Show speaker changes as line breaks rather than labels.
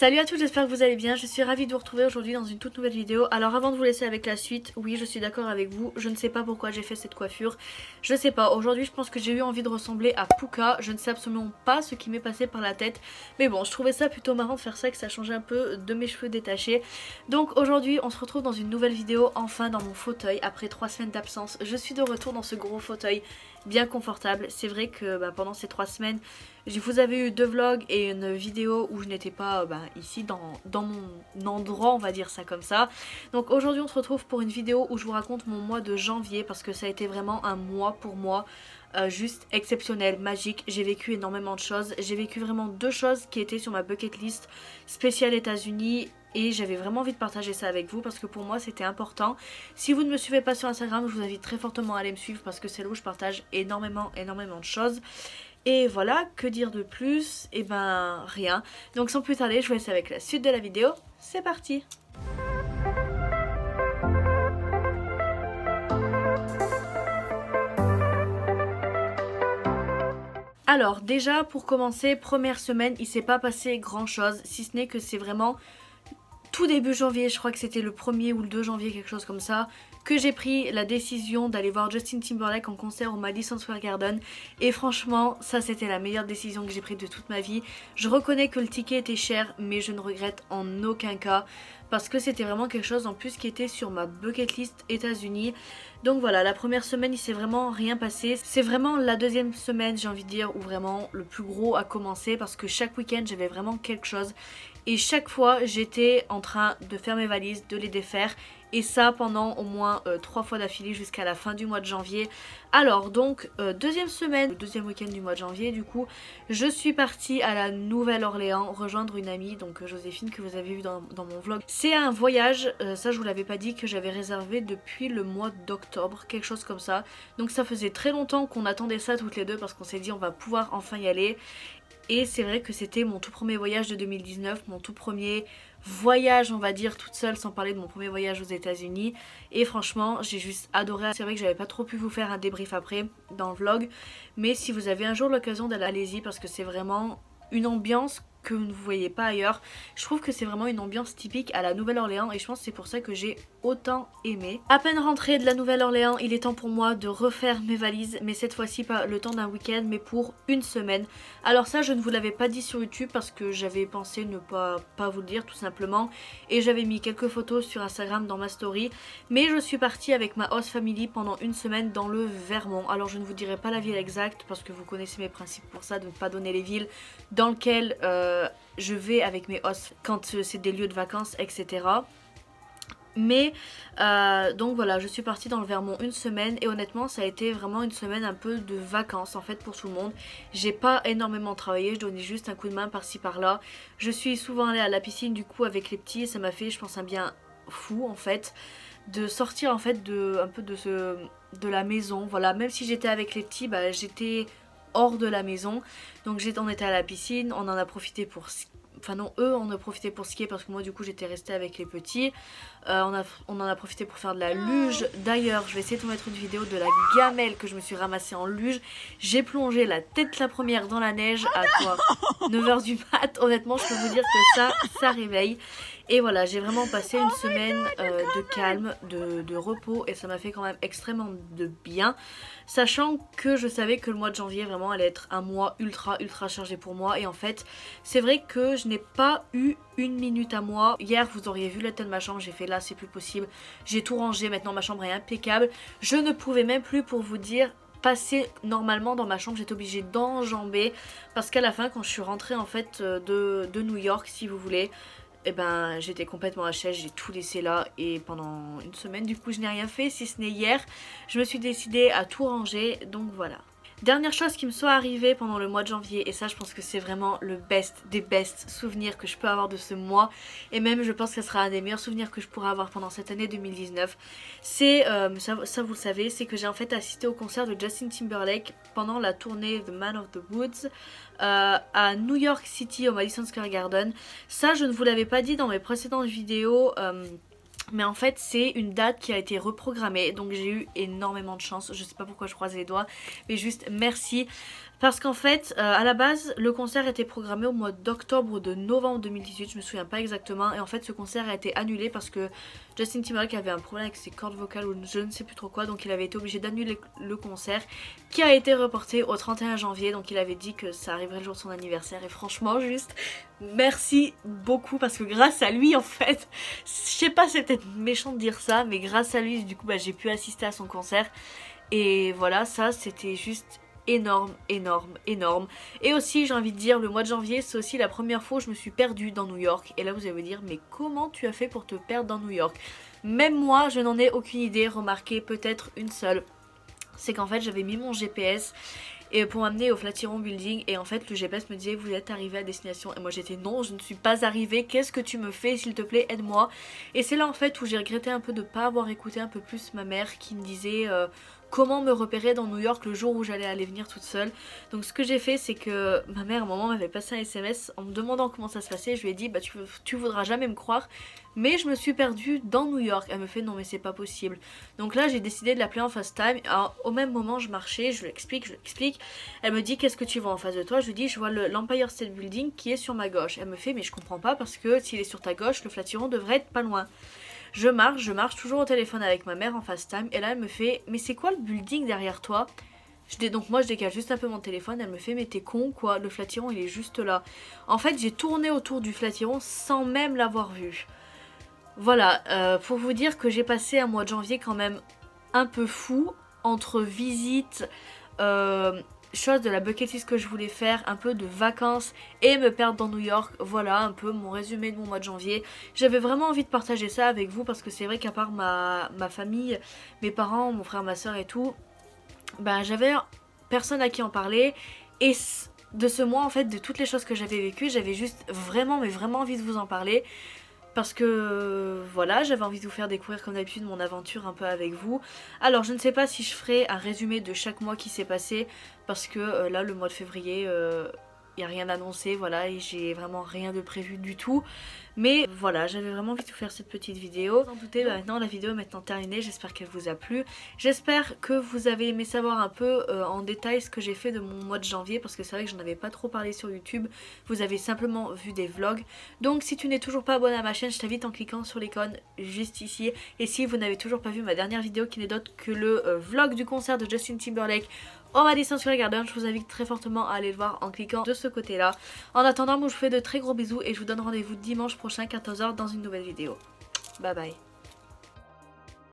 Salut à tous, j'espère que vous allez bien, je suis ravie de vous retrouver aujourd'hui dans une toute nouvelle vidéo. Alors avant de vous laisser avec la suite, oui je suis d'accord avec vous, je ne sais pas pourquoi j'ai fait cette coiffure. Je sais pas, aujourd'hui je pense que j'ai eu envie de ressembler à Pucca, je ne sais absolument pas ce qui m'est passé par la tête. Mais bon, je trouvais ça plutôt marrant de faire ça, que ça changeait un peu de mes cheveux détachés. Donc aujourd'hui on se retrouve dans une nouvelle vidéo, enfin dans mon fauteuil, après 3 semaines d'absence. Je suis de retour dans ce gros fauteuil bien confortable. C'est vrai que pendant ces 3 semaines, vous avez eu 2 vlogs et une vidéo où je n'étais pas ici dans mon endroit, on va dire ça comme ça. Donc aujourd'hui on se retrouve pour une vidéo où je vous raconte mon mois de janvier parce que ça a été vraiment un mois pour moi juste exceptionnel, magique. J'ai vécu énormément de choses. J'ai vécu vraiment 2 choses qui étaient sur ma bucket list spéciale États-Unis. Et j'avais vraiment envie de partager ça avec vous parce que pour moi c'était important. Si vous ne me suivez pas sur Instagram, je vous invite très fortement à aller me suivre parce que c'est là où je partage énormément de choses. Et voilà, que dire de plus? Eh ben rien. Donc sans plus tarder, je vous laisse avec la suite de la vidéo. C'est parti! Alors déjà pour commencer, première semaine, il s'est pas passé grand chose. Si ce n'est que c'est vraiment tout début janvier, je crois que c'était le 1er ou le 2 janvier, quelque chose comme ça, que j'ai pris la décision d'aller voir Justin Timberlake en concert au Madison Square Garden. Et franchement, ça c'était la meilleure décision que j'ai prise de toute ma vie. Je reconnais que le ticket était cher, mais je ne regrette en aucun cas. Parce que c'était vraiment quelque chose en plus qui était sur ma bucket list États-Unis. Donc voilà, la première semaine il s'est vraiment rien passé. C'est vraiment la deuxième semaine, j'ai envie de dire, où vraiment le plus gros a commencé. Parce que chaque week-end j'avais vraiment quelque chose. Et chaque fois j'étais en train de faire mes valises, de les défaire. Et ça pendant au moins 3 fois d'affilée jusqu'à la fin du mois de janvier. Alors donc deuxième semaine, le deuxième week-end du mois de janvier du coup, je suis partie à la Nouvelle-Orléans rejoindre une amie, donc Joséphine, que vous avez vu dans mon vlog. C'est un voyage, ça je vous l'avais pas dit, que j'avais réservé depuis le mois d'octobre, quelque chose comme ça. Donc ça faisait très longtemps qu'on attendait ça toutes les deux parce qu'on s'est dit on va pouvoir enfin y aller. Et c'est vrai que c'était mon tout premier voyage de 2019, mon tout premier voyage on va dire toute seule, sans parler de mon premier voyage aux États-Unis. Et franchement j'ai juste adoré. C'est vrai que j'avais pas trop pu vous faire un débrief après dans le vlog, mais si vous avez un jour l'occasion d'aller, allez-y parce que c'est vraiment une ambiance que vous ne voyez pas ailleurs. Je trouve que c'est vraiment une ambiance typique à la Nouvelle-Orléans et je pense que c'est pour ça que j'ai autant aimé. À peine rentrée de la Nouvelle-Orléans, il est temps pour moi de refaire mes valises, mais cette fois-ci pas le temps d'un week-end mais pour une semaine. Alors ça je ne vous l'avais pas dit sur YouTube parce que j'avais pensé ne pas vous le dire tout simplement, et j'avais mis quelques photos sur Instagram dans ma story, mais je suis partie avec ma host family pendant une semaine dans le Vermont. Alors je ne vous dirai pas la ville exacte parce que vous connaissez mes principes pour ça, de ne pas donner les villes dans lesquelles je vais avec mes hosts quand c'est des lieux de vacances, etc. Mais donc voilà, je suis partie dans le Vermont une semaine et honnêtement ça a été vraiment une semaine un peu de vacances en fait pour tout le monde. J'ai pas énormément travaillé, je donnais juste un coup de main par-ci par-là. Je suis souvent allée à la piscine du coup avec les petits et ça m'a fait je pense un bien fou en fait de sortir en fait un peu de la maison. Voilà, même si j'étais avec les petits, j'étais hors de la maison. Donc on était à la piscine, on en a profité pour... Enfin non, eux on a profité pour skier parce que moi du coup j'étais restée avec les petits. On en a profité pour faire de la luge. D'ailleurs je vais essayer de vous mettre une vidéo de la gamelle que je me suis ramassée en luge. J'ai plongé la tête la première dans la neige à quoi 9h du mat. Honnêtement je peux vous dire que ça réveille. Et voilà, j'ai vraiment passé une semaine de calme, de repos et ça m'a fait quand même extrêmement de bien. Sachant que je savais que le mois de janvier vraiment allait être un mois ultra chargé pour moi. Et en fait, c'est vrai que je n'ai pas eu une minute à moi. Hier, vous auriez vu l'état de ma chambre, j'ai fait là, c'est plus possible. J'ai tout rangé, maintenant ma chambre est impeccable. Je ne pouvais même plus pour vous dire... passer normalement dans ma chambre, j'étais obligée d'enjamber parce qu'à la fin quand je suis rentrée en fait de New York si vous voulez, et ben j'étais complètement HS, j'ai tout laissé là et pendant une semaine du coup je n'ai rien fait si ce n'est hier. Je me suis décidée à tout ranger donc voilà. Dernière chose qui me soit arrivée pendant le mois de janvier, et ça je pense que c'est vraiment le best des best souvenirs que je peux avoir de ce mois, et même je pense que ce sera un des meilleurs souvenirs que je pourrai avoir pendant cette année 2019, c'est, ça vous le savez, c'est que j'ai en fait assisté au concert de Justin Timberlake pendant la tournée The Man of the Woods à New York City au Madison Square Garden. Ça je ne vous l'avais pas dit dans mes précédentes vidéos Mais en fait c'est une date qui a été reprogrammée, donc j'ai eu énormément de chance. Je sais pas pourquoi je croise les doigts, mais juste merci. Parce qu'en fait à la base le concert était programmé au mois d'octobre ou de novembre 2018, je me souviens pas exactement. Et en fait ce concert a été annulé parce que Justin Timberlake avait un problème avec ses cordes vocales ou je ne sais plus trop quoi. Donc il avait été obligé d'annuler le concert qui a été reporté au 31 janvier. Donc il avait dit que ça arriverait le jour de son anniversaire. Et franchement juste merci beaucoup parce que grâce à lui en fait, je sais pas, c'est peut-être méchant de dire ça, mais grâce à lui du coup j'ai pu assister à son concert. Et voilà, ça c'était juste énorme, énorme, énorme. Et aussi j'ai envie de dire, le mois de janvier c'est aussi la première fois où je me suis perdue dans New York. Et là vous allez me dire, mais comment tu as fait pour te perdre dans New York? Même moi je n'en ai aucune idée. Remarquez peut-être une seule, c'est qu'en fait j'avais mis mon GPS et pour m'amener au Flatiron Building, et en fait le GPS me disait vous êtes arrivé à destination, et moi j'étais non, je ne suis pas arrivée, qu'est-ce que tu me fais, s'il te plaît aide-moi. Et c'est là en fait où j'ai regretté un peu de ne pas avoir écouté un peu plus ma mère qui me disait comment me repérer dans New York le jour où j'allais aller venir toute seule. Donc ce que j'ai fait c'est que ma mère à un moment m'avait passé un SMS en me demandant comment ça se passait. Je lui ai dit bah tu voudras jamais me croire, mais je me suis perdue dans New York. Elle me fait non mais c'est pas possible. Donc là j'ai décidé de l'appeler en FaceTime. Alors au même moment je marchais, je lui explique. Elle me dit qu'est-ce que tu vois en face de toi? Je lui dis je vois l'Empire State Building qui est sur ma gauche. Elle me fait mais je comprends pas parce que s'il est sur ta gauche le Flatiron devrait être pas loin. Je marche toujours au téléphone avec ma mère en FaceTime. Et là elle me fait mais c'est quoi le building derrière toi? Donc moi je décale juste un peu mon téléphone. Elle me fait mais t'es con quoi, le Flatiron il est juste là. En fait j'ai tourné autour du Flatiron sans même l'avoir vu. Voilà, pour vous dire que j'ai passé un mois de janvier quand même un peu fou, entre visites, choses de la bucket list que je voulais faire, un peu de vacances et me perdre dans New York. Voilà un peu mon résumé de mon mois de janvier. J'avais vraiment envie de partager ça avec vous parce que c'est vrai qu'à part ma famille, mes parents, mon frère, ma soeur et tout, ben j'avais personne à qui en parler. Et de ce mois en fait, de toutes les choses que j'avais vécues, j'avais juste vraiment mais vraiment envie de vous en parler. Parce que voilà, j'avais envie de vous faire découvrir comme d'habitude mon aventure un peu avec vous. Alors je ne sais pas si je ferai un résumé de chaque mois qui s'est passé. Parce que là le mois de février, il n'y a rien annoncé, voilà, et j'ai vraiment rien de prévu du tout. Mais voilà, j'avais vraiment envie de vous faire cette petite vidéo. Sans douter, maintenant la vidéo est maintenant terminée, j'espère qu'elle vous a plu. J'espère que vous avez aimé savoir un peu en détail ce que j'ai fait de mon mois de janvier. Parce que c'est vrai que j'en avais pas trop parlé sur YouTube, vous avez simplement vu des vlogs. Donc si tu n'es toujours pas abonné à ma chaîne, je t'invite en cliquant sur l'icône juste ici. Et si vous n'avez toujours pas vu ma dernière vidéo qui n'est d'autre que le vlog du concert de Justin Timberlake au Madison Square Garden, je vous invite très fortement à aller le voir en cliquant de ce côté là. En attendant, moi je vous fais de très gros bisous et je vous donne rendez-vous dimanche prochain 14h dans une nouvelle vidéo. Bye bye.